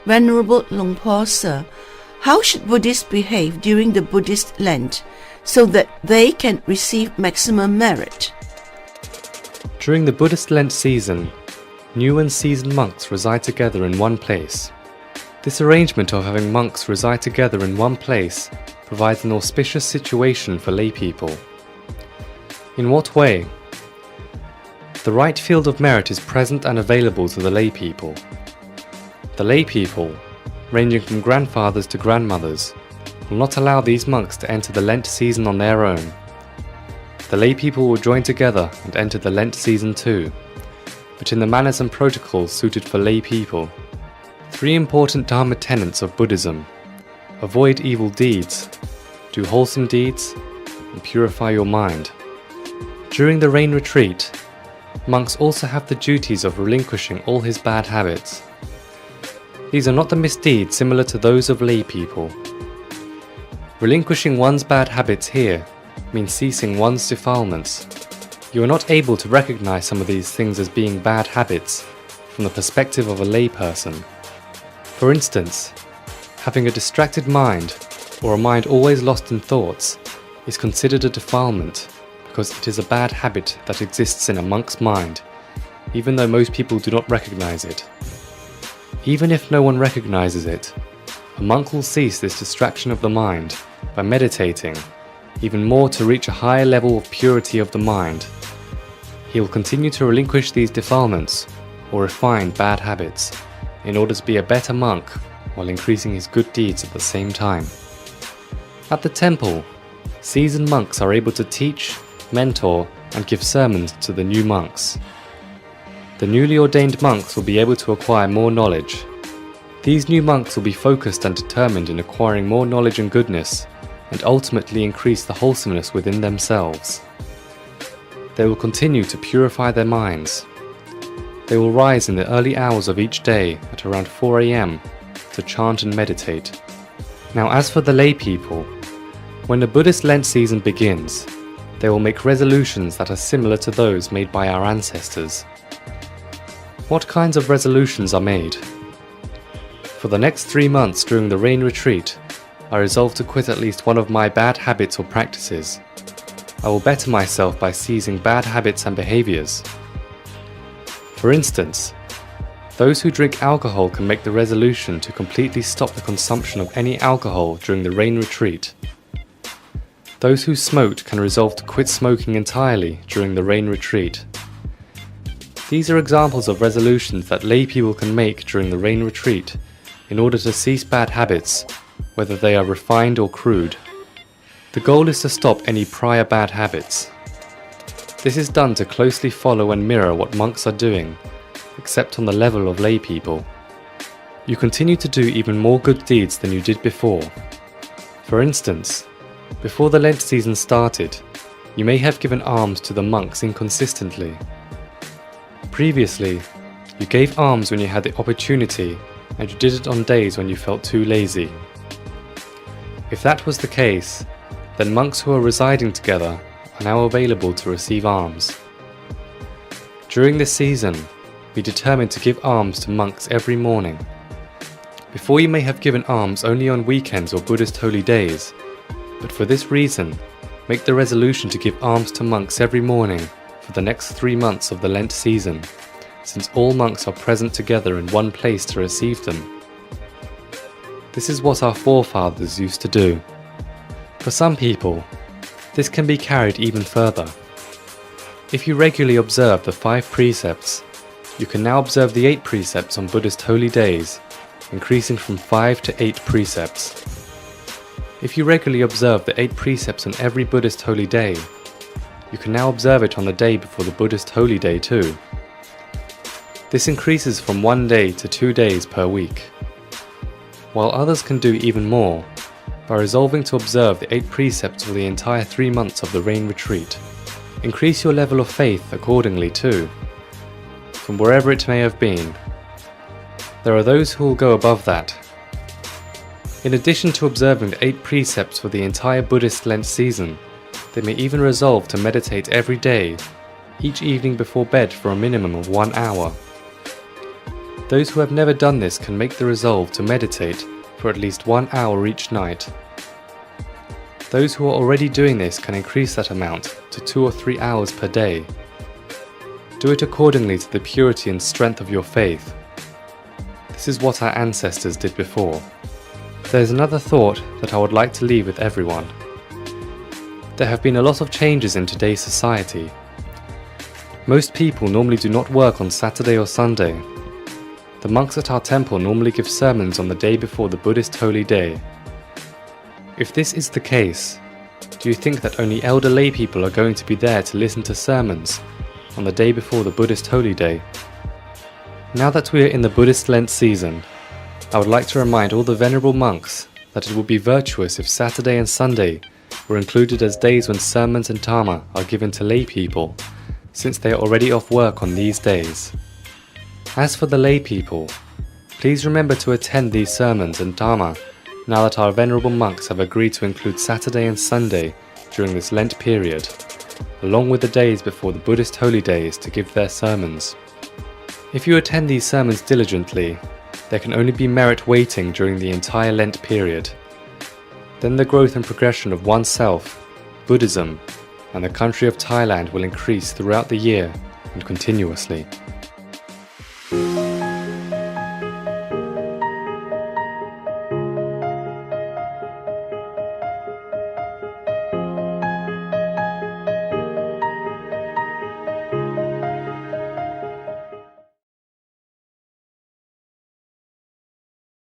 Venerable Luang Por Sir, how should Buddhists behave during the Buddhist Lent so that they can receive maximum merit? During the Buddhist Lent season, new and seasoned monks reside together in one place. This arrangement of having monks reside together in one place provides an auspicious situation for lay people. In what way? The right field of merit is present and available to the lay people. The lay people, ranging from grandfathers to grandmothers, will not allow these monks to enter the Lent season on their own. The lay people will join together and enter the Lent season too, but in the manners and protocols suited for lay people. 3 important Dharma tenets of Buddhism: avoid evil deeds, do wholesome deeds, and purify your mind. During the rain retreat, monks also have the duties of relinquishing all his bad habits. These are not the misdeeds similar to those of lay people. Relinquishing one's bad habits here means ceasing one's defilements. You are not able to recognize some of these things as being bad habits from the perspective of a lay person. For instance, having a distracted mind or a mind always lost in thoughts is considered a defilement because it is a bad habit that exists in a monk's mind, even though most people do not recognize it. Even if no one recognizes it, a monk will cease this distraction of the mind by meditating, even more to reach a higher level of purity of the mind. He will continue to relinquish these defilements or refine bad habits in order to be a better monk while increasing his good deeds at the same time. At the temple, seasoned monks are able to teach, mentor, and give sermons to the new monks. The newly ordained monks will be able to acquire more knowledge. These new monks will be focused and determined in acquiring more knowledge and goodness, and ultimately increase the wholesomeness within themselves. They will continue to purify their minds. They will rise in the early hours of each day at around 4 a.m. to chant and meditate. Now, as for the lay people, when the Buddhist Lent season begins, they will make resolutions that are similar to those made by our ancestors. What kinds of resolutions are made? For the next 3 months during the rain retreat, I resolve to quit at least one of my bad habits or practices. I will better myself by seizing bad habits and behaviors. For instance, those who drink alcohol can make the resolution to completely stop the consumption of any alcohol during the rain retreat. Those who smoked can resolve to quit smoking entirely during the rain retreat. These are examples of resolutions that lay people can make during the rain retreat in order to cease bad habits, whether they are refined or crude. The goal is to stop any prior bad habits. This is done to closely follow and mirror what monks are doing, except on the level of lay people. You continue to do even more good deeds than you did before. For instance, before the Lent season started, you may have given alms to the monks inconsistently. Previously, you gave alms when you had the opportunity, and you did it on days when you felt too lazy. If that was the case, then monks who are residing together are now available to receive alms. During this season, be determined to give alms to monks every morning. Before, you may have given alms only on weekends or Buddhist holy days, but for this reason, make the resolution to give alms to monks every morning for the next 3 months of the Lent season, since all monks are present together in one place to receive them. This is what our forefathers used to do. For some people, this can be carried even further. If you regularly observe the 5 precepts, you can now observe the 8 precepts on Buddhist holy days, increasing from 5 to 8 precepts. If you regularly observe the 8 precepts on every Buddhist holy day, you can now observe it on the day before the Buddhist holy day too. This increases from 1 day to 2 days per week. While others can do even more, by resolving to observe the 8 precepts for the entire 3 months of the rain retreat. Increase your level of faith accordingly too, from wherever it may have been. There are those who will go above that. In addition to observing the 8 precepts for the entire Buddhist Lent season, they may even resolve to meditate every day, each evening before bed for a minimum of 1 hour. Those who have never done this can make the resolve to meditate for at least 1 hour each night. Those who are already doing this can increase that amount to 2 or 3 hours per day. Do it accordingly to the purity and strength of your faith. This is what our ancestors did before. There is another thought that I would like to leave with everyone. There have been a lot of changes in today's society. Most people normally do not work on Saturday or Sunday. The monks at our temple normally give sermons on the day before the Buddhist holy day. If this is the case, do you think that only elder lay people are going to be there to listen to sermons on the day before the Buddhist holy day? Now that we are in the Buddhist Lent season, I would like to remind all the venerable monks that it would be virtuous if Saturday and Sunday were included as days when sermons and dharma are given to lay people, since they are already off work on these days. As for the lay people, please remember to attend these sermons and dharma now that our venerable monks have agreed to include Saturday and Sunday during this Lent period, along with the days before the Buddhist holy days to give their sermons. If you attend these sermons diligently, there can only be merit waiting during the entire Lent period. Then the growth and progression of oneself, Buddhism, and the country of Thailand will increase throughout the year and continuously.